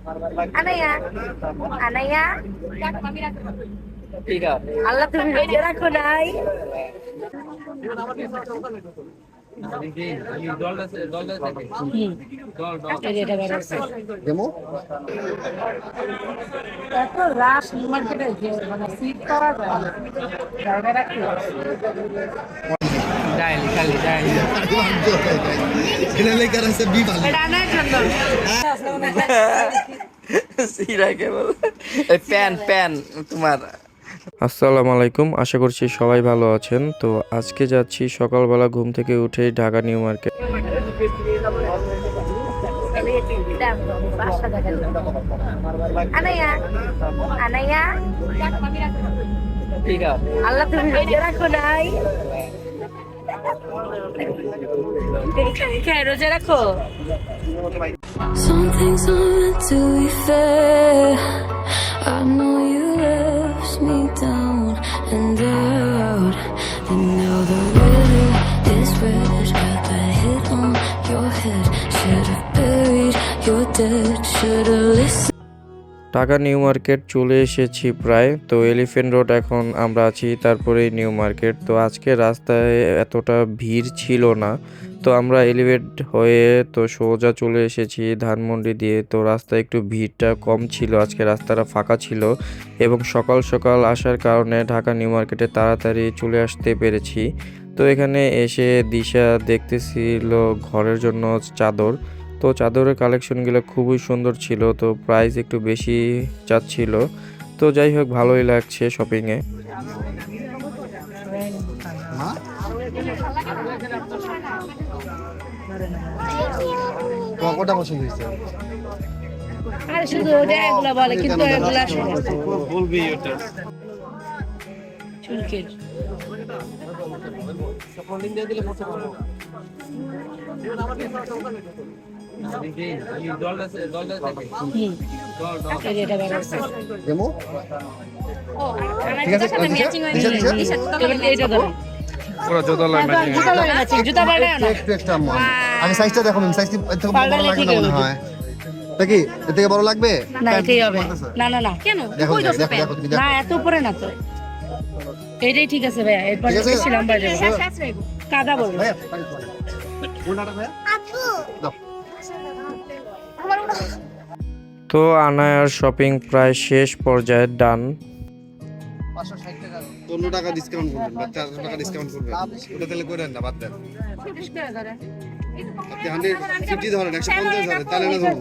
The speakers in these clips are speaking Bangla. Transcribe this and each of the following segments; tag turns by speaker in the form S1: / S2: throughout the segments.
S1: Anaya, Anaya, Allah তুমি বেঁচে রাখো নাই। এত রাশ মার্কেটে মানে সিট করা যায় না। জায়গা রাখতে
S2: Dai, Cali, dai.
S3: Ele legar essa biba ali.
S1: এটা আনার জন্য
S2: সিরা কেবল প্যান তোমার। আসসালামু আলাইকুম, আশা করছি সবাই ভালো আছেন। তো আজকে যাচ্ছি সকালবেলা ঘুম থেকে উঠে Dhaka new market.
S1: Anaya, Anaya, Allah তুমি বেঁচে রাখো নাই। রোজা রাখো।
S4: Some things are meant to be fair. I know you left me down and out, and now the river is red. Got that hit on your head. Should've buried your dead. Should've listened.
S2: Dhaka new market চলে এসেছি প্রায়। তো এলিফ্যান্ট রোড এখন আমরা আছি, তারপরে নিউ মার্কেট। তো আজকে রাস্তায় এতটা ভিড় ছিল না, তো আমরা এলিভেট হয়ে তো সোজা চলে এসেছি ধানমন্ডি দিয়ে। তো রাস্তায় একটু ভিড়টা কম ছিল, আজকে রাস্তাটা ফাঁকা ছিল এবং সকাল সকাল আসার কারণে ঢাকা নিউ মার্কেটে তাড়াতাড়ি চলে আসতে পেরেছি। তো এখানে এসে দিশা দেখতেছিল ঘরের জন্য চাদর। তো চাদরের কালেকশনগুলো খুবই সুন্দর ছিল, তো প্রাইস একটু বেশি চাচ্ছিল। তো যাই হোক, ভালোই লাগছে শপিংয়ে।
S3: কোনটা পছন্দ হয়েছে?
S1: আরে শুধু ওটা এগুলা বলে, কিন্তু এগুলা
S3: বলবি ওটা।
S1: চুলকের এটা বের হচ্ছে।
S3: দেমো ঠিক আছে,
S1: এইটা দাও।
S2: পুরো জোদালার ম্যাচিং।
S1: জুতা লাগে না, জুতা পাল্টে না।
S3: একটু একটা আম্মা আগে সাইজটা দেখো, সাইজ কি এর থেকে বড় লাগে না মনে হয়? দেখি এর থেকে বড় লাগবে
S1: না, এটাই হবে। না না না, কেন
S3: দেখো দেখো দেখো তুমি দেখো।
S1: না, এত উপরে না তো। এইটাই ঠিক আছে ভাইয়া, এরপর
S3: ঠিক আছে?
S1: বেশি লম্বা যাবে। কাদা বলবো।
S3: ভাইয়া কোনটা ভাইয়া? দাও।
S2: তো আনায়ার শপিং প্রায় শেষ পর্যায়ে ডান।
S3: 15 টাকা ডিসকাউন্ট করবেন বা 400 টাকা ডিসকাউন্ট করবেন, ওটা তাহলে করেন না, বাদ দেন। আপনি 150 ধরেন, 150 ধরেন, তাহলে না ধরুন।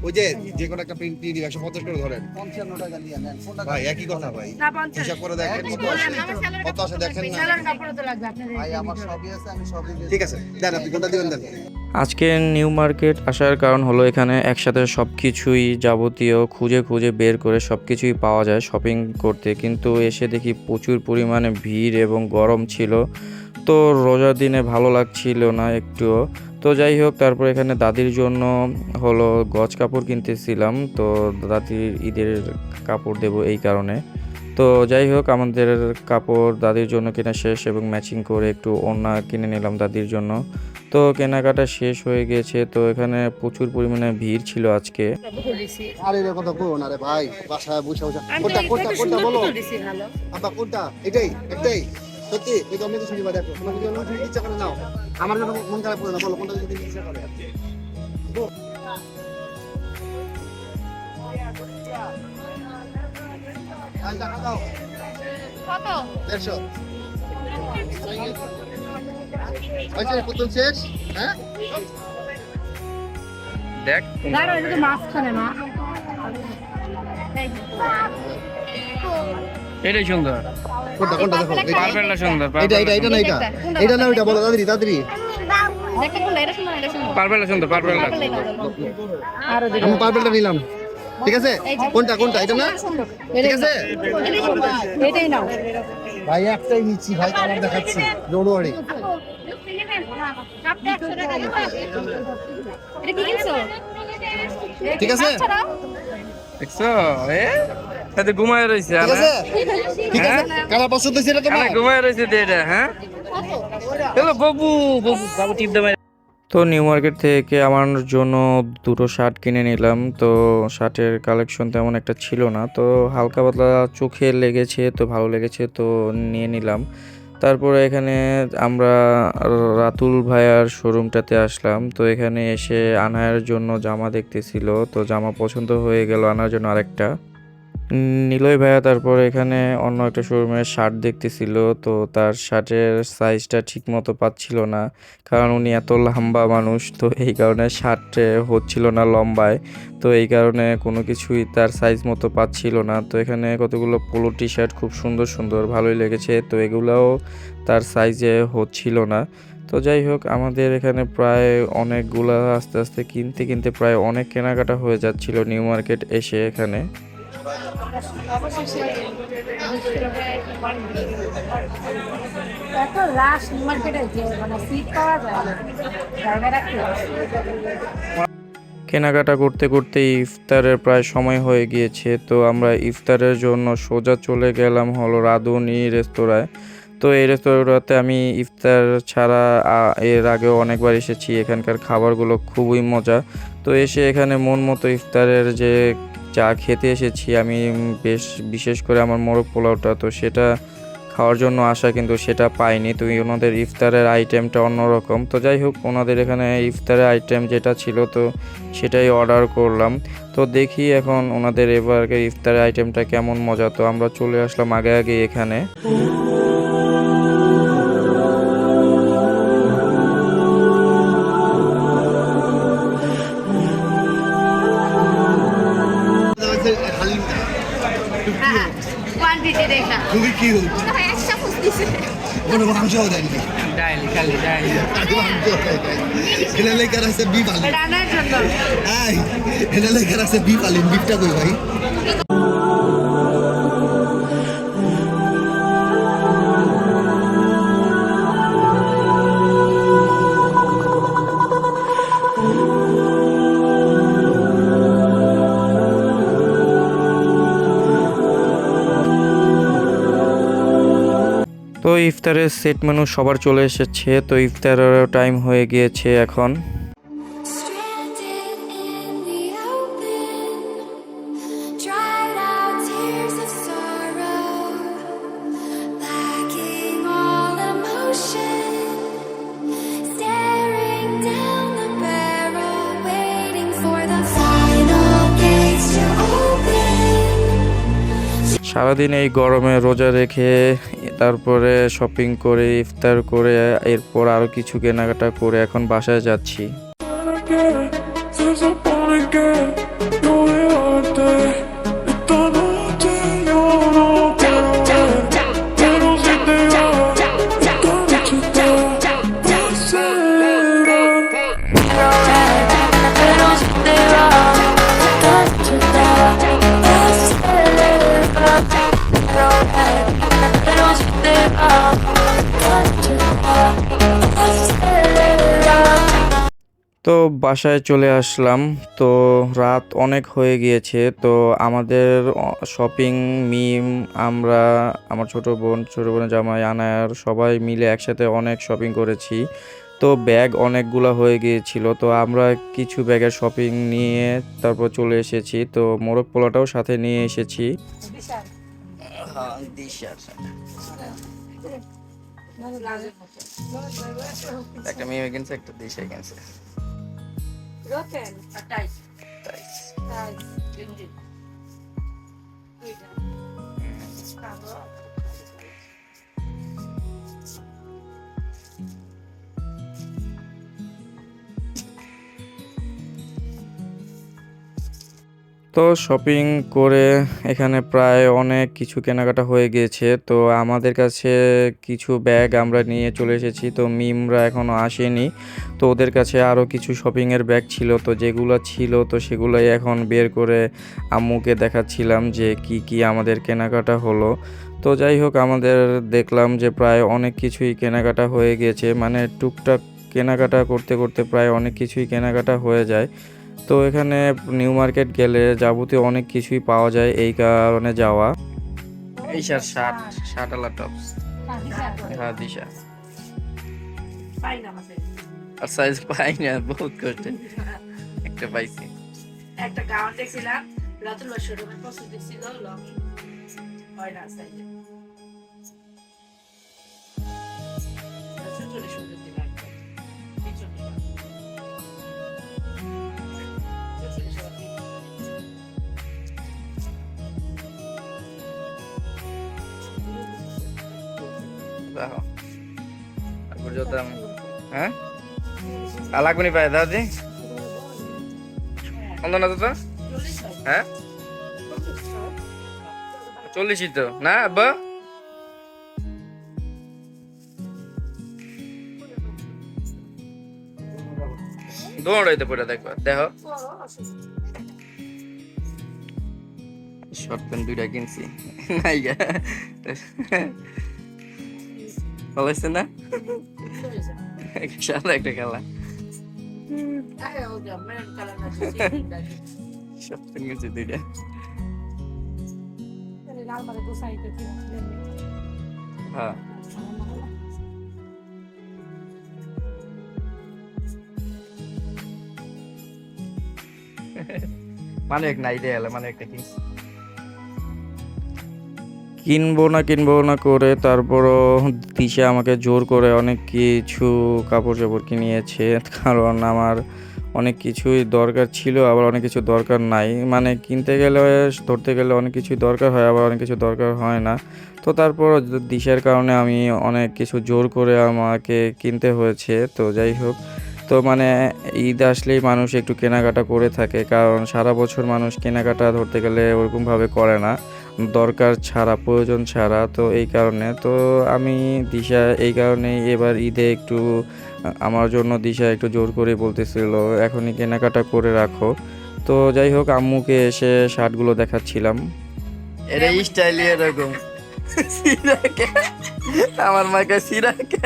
S3: ওই যে যে কোনো একটা প্রিন্ট দিয়ে 150 করে ধরেন। 55 টাকা দিয়ে নেন ভাই, একই কথা ভাই।
S1: না 50
S3: হিসাব করে দেখেন কত আসে দেখেন না
S1: সেলার কাপড় তো লাগবে আপনাদের।
S3: ভাই, আমার সবই আছে, আমি সবই দিই। ঠিক আছে, দেন আপনি কোনটা দিবেন দেন।
S2: আজকে নিউ মার্কেট আসার কারণ হলো এখানে একসাথে সব কিছুই যাবতীয় খুঁজে খুঁজে বের করে সব কিছুই পাওয়া যায় শপিং করতে। কিন্তু এসে দেখি প্রচুর পরিমাণে ভিড় এবং গরম ছিল, তো রোজার দিনে ভালো লাগছিল না একটুও। তো যাই হোক, তারপর এখানে দাদির জন্য হলো গজ কাপড় কিনতেছিলাম। তো দাদির ঈদের কাপড় দেব এই কারণে। তো যাই হোক, আমাদের কাপড় দাদির জন্য কেনা শেষ এবং ম্যাচিং করে একটু ওড়না কিনে নিলাম দাদির জন্য। তো কেনাকাটা শেষ হয়ে গেছে। তো এখানে প্রচুর পরিমাণে ভিড় ছিল আজকে।
S3: আরে এর কথা কোন, আরে ভাই বাসায় বসে বসে
S1: আমি
S3: কোনটা কোনটা কোনটা বলো
S1: দিছি ভালো।
S3: আব্বা, কোনটা? এটাই একটাই সত্যি, এই তো আমি তো শুনিবা, দেখো তোমাকে যদি অন্য ইচ্ছা করে নাও, আমার জন্য মন খারাপ করে না, বলো কোনটা যদি ইচ্ছা করে। আজ টাকা দাও
S1: কত?
S3: 150। আচ্ছা প্রথম শেষ, হ্যাঁ
S2: দেখ
S1: দাঁড়া, এটা তো মাঝখানে না।
S2: এটাই সুন্দর,
S3: কোনটা কোনটা দেখো,
S2: পার্পেলটা সুন্দর,
S3: এটা এটা এটা না, এটা এটা না, ওইটা বলো তাড়াতাড়ি তাড়াতাড়ি।
S1: দেখো কোনটা, এটা সুন্দর, এটা সুন্দর।
S2: পার্পেলটা সুন্দর, পার্পেলটা।
S1: আরো দিন।
S3: আমি পার্পলটা নিলাম, ঠিক আছে? কোনটা কোনটা, এটা না? ঠিক আছে
S1: এটাই নাও।
S3: ভাই, একটাই নিচ্ছি ভাই, কালার দেখাচ্ছি, ডোন্ট ওয়ারি।
S1: এটা কি কিনছো?
S3: ঠিক আছে?
S2: দেখছো এতে ঘুমায় রয়েছে,
S3: ঠিক আছে ঠিক আছে, কালার পছন্দ হয়েছে এটা তোমার?
S2: ঘুমায় রয়েছে এটা। হ্যাঁ, বাবু বাবু বাবু টিপ দেবে। তো নিউ মার্কেট থেকে আমার জন্য দুটো শার্ট কিনে নিলাম। তো শার্টের কালেকশন তেমন একটা ছিল না, তো হালকা পাতলা চোখে লেগেছে, তো ভালো লেগেছে, তো নিয়ে নিলাম। তারপরে এখানে আমরা রাতুল ভাইয়ার শোরুমটাতে আসলাম। তো এখানে এসে আনায়ার জন্য জামা দেখতেছিল, তো জামা পছন্দ হয়ে গেল আনার জন্য আরেকটা। নিলয় ভাইয়া তারপর এখানে অন্য একটা শোরুমের শার্ট দেখতেছিল, তো তার শার্টের সাইজটা ঠিক মতো পাচ্ছিল না, কারণ উনি এত লম্বা মানুষ, তো এই কারণে শার্ট হচ্ছিল না লম্বায়। তো এই কারণে কোনো কিছুই তার সাইজ মতো পাচ্ছিল না। তো এখানে কতগুলো পোলো টি শার্ট খুব সুন্দর সুন্দর ভালোই লেগেছে, তো এগুলাও তার সাইজে হচ্ছিল না। তো যাই হোক, আমাদের এখানে প্রায় অনেকগুলা আস্তে আস্তে কিনতে কিনতে প্রায় অনেক কেনাকাটা হয়ে যাচ্ছিল নিউ মার্কেট এসে এখানে।
S1: অবশেষে এত রাশ নিউ মার্কেটে যে মানে সিট পাওয়া যায় না, জায়গা রাখতে হয়।
S2: কেনাকাটা করতে করতে ইফতারের প্রায় সময় হয়ে গিয়েছে, তো আমরা ইফতারের জন্য সোজা চলে গেলাম হলো রাঁধুনি রেস্তোরাঁয়। তো এই রেস্তোরাঁতে আমি ইফতার ছাড়া এর আগেও অনেকবার এসেছি, এখানকার খাবারগুলো খুবই মজা। তো এসে এখানে মন মতো ইফতারের যে চা খেতে এসেছি আমি, বেশ বিশেষ করে আমার মোরগ পোলাওটা, তো সেটা খাওয়ার জন্য আসা, কিন্তু সেটা পাইনি। তো ওনাদের ইফতারের আইটেমটা অন্যরকম। তো যাই হোক, ওনাদের এখানে ইফতারের আইটেম যেটা ছিল তো সেটাই অর্ডার করলাম। তো দেখি এখন ওনাদের এবারকার ইফতারের আইটেমটা কেমন মজা। তো আমরা চলে আসলাম আগে আগে এখানে।
S3: হালিমটা
S5: হ্যাঁ কোয়ান্টিটি দেখা
S3: খুবই কিউট।
S5: মনে হয় একটা ফুসদিছে
S3: কোনো মাংসও দেয়নি, মাংস এটা লেখার আছে বিফ আলিম।
S5: রান্নার জন্য
S3: এই, এটা লেখার আছে বিফ আলিম। বিফটা কই ভাই?
S2: তো ইফতারের সেট মেনু সবার চলে এসেছে, তো ইফতারের টাইম হয়ে গিয়েছে এখন।
S4: Stranded in the open, dried out tears of sorrow, lacking all emotion, staring down the barrel, waiting for the final gates to open.
S2: সারাদিন এই গরমে রোজা রেখে তারপরে শপিং করে ইফতার করে এরপর আরও কিছু কেনাকাটা করে এখন বাসায় যাচ্ছি। তো বাসায় চলে আসলাম, তো রাত অনেক হয়ে গিয়েছে। তো আমাদের শপিং আমরা, আমার ছোট বোনের জামাই আনায়ার সবাই মিলে একসাথে অনেক শপিং করেছি। তো ব্যাগ অনেকগুলো হয়ে গিয়েছিল, তো আমরা কিছু ব্যাগের শপিং নিয়ে তারপর চলে এসেছি। তো মোরগ পোলাটাও সাথে নিয়ে এসেছি। একটা মেয়ে কিনছে, একটা দিশা কিনছে।
S1: রোটেন টাইস
S2: তাই
S1: টাইস জিঞ্জির দুইটা কালো
S2: তো শপিং করে এখানে প্রায় অনেক কিছু কেনাকাটা হয়ে গিয়েছে। তো আমাদের কাছে কিছু ব্যাগ আমরা নিয়ে চলে এসেছি, তো মিমরা এখনও আসেনি। তো ওদের কাছে আরও কিছু শপিংয়ের ব্যাগ ছিল, তো যেগুলো ছিল তো সেগুলোই এখন বের করে আম্মুকে দেখাচ্ছিলাম যে কি কি আমাদের কেনাকাটা হলো। তো যাই হোক, আমাদের দেখলাম যে প্রায় অনেক কিছুই কেনাকাটা হয়ে গিয়েছে, মানে টুকটাক কেনাকাটা করতে করতে প্রায় অনেক কিছুই কেনাকাটা হয়ে যায়। তো এখানে নিউ মার্কেট গেলে যাবতীয় অনেক কিছুই পাওয়া যায়, এই কারণে যাওয়া। এই শার্ট আলা টপস, হ্যাঁ দিশা
S1: পাই না আমাদের
S2: আর সাইজ পাই না বহুত কষ্টে একটা পাইছি।
S1: একটা গাউন দেখছিলাম রাতুল শোরুমে পছন্দ ছিল লং হয় না সাইজে চলে সুন্দর দিলাম
S2: দেখো তারপর যেতাম হ্যাঁ আর লাগবে নি পায় দাদি না তো হ্যাঁ 40ই তো না আব্বা দৌড়াইতে পড়ে দেখবা দেখো শর্ট প্যান্ট দুইটা কিনছি নাই গা ভালো হয়েছে না সাদা একটা খেলা শর্ট প্যান্ট কিনছি দুইটা হ্যাঁ মানে এক নাই দেয়ালে মানে একটা কিনছি কিনবো না করে তারপরও দিশা আমাকে জোর করে অনেক কিছু কাপড় চোপড় কিনিয়েছে কারণ আমার অনেক কিছুই দরকার ছিল আবার অনেক কিছু দরকার নাই মানে কিনতে গেলে ধরতে গেলে অনেক কিছুই দরকার হয় আবার অনেক কিছু দরকার হয় না তো তারপর দিশার কারণে আমি অনেক কিছু জোর করে আমাকে কিনতে হয়েছে তো যাই হোক তো মানে ঈদ আসলেই মানুষ একটু কেনাকাটা করে থাকে কারণ সারা বছর মানুষ কেনাকাটা ধরতে গেলে ওরকমভাবে করে না দরকার ছাড়া প্রয়োজন ছাড়া তো এই কারণে তো আমি দিশা এই কারণেই এবার ঈদে একটু আমার জন্য দিশা একটু জোর করে বলতেছিল এখনই কেনাকাটা করে রাখো তো যাই হোক আম্মুকে এসে শার্টগুলো দেখাচ্ছিলাম এটা স্টাইল এরকম সিরাকে আমার মাকে সিরাকে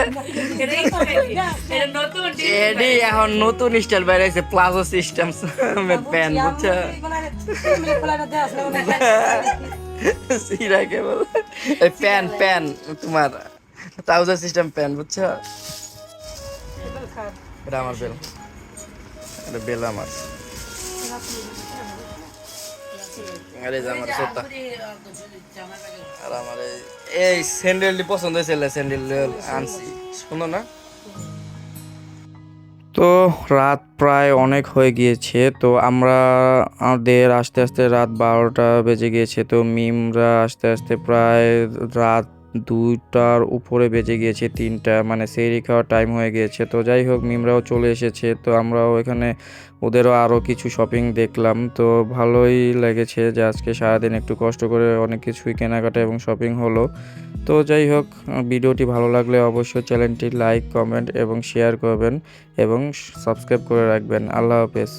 S2: এডি এখন নতুন স্টাইল বাইরেছে প্লাজো সিস্টেম প্যান্ট বুঝছো সিরাকে বল এই প্যান তোমার ট্রাউজার সিস্টেম প্যান বুঝছো এটা আমার বেল এটা বেল আমার আরে আমার সোতা আর আমার এই স্যান্ডেলটি পছন্দ হয়েছিল স্যান্ডেল আনছি শুনো না তো রাত প্রায় অনেক হয়ে গিয়েছে তো আমাদের আস্তে আস্তে রাত 12টা বেজে গিয়েছে তো মিমরা আস্তে আস্তে প্রায় রাত 2টার উপরে বেজে গিয়েছে 3টা মানে সেহরি খাওয়ার টাইম হয়ে গিয়েছে তো যাই হোক মিমরাও চলে এসেছে তো আমরাও এখানে ওদেরও আরও কিছু শপিং দেখলাম তো ভালোই লেগেছে যে আজকে সারাদিন একটু কষ্ট করে অনেক কিছুই কেনাকাটা এবং শপিং হলো তো যাই হোক ভিডিওটি ভালো লাগলে অবশ্যই চ্যানেলটি লাইক কমেন্ট এবং শেয়ার করবেন এবং সাবস্ক্রাইব করে রাখবেন আল্লাহ হাফেজ।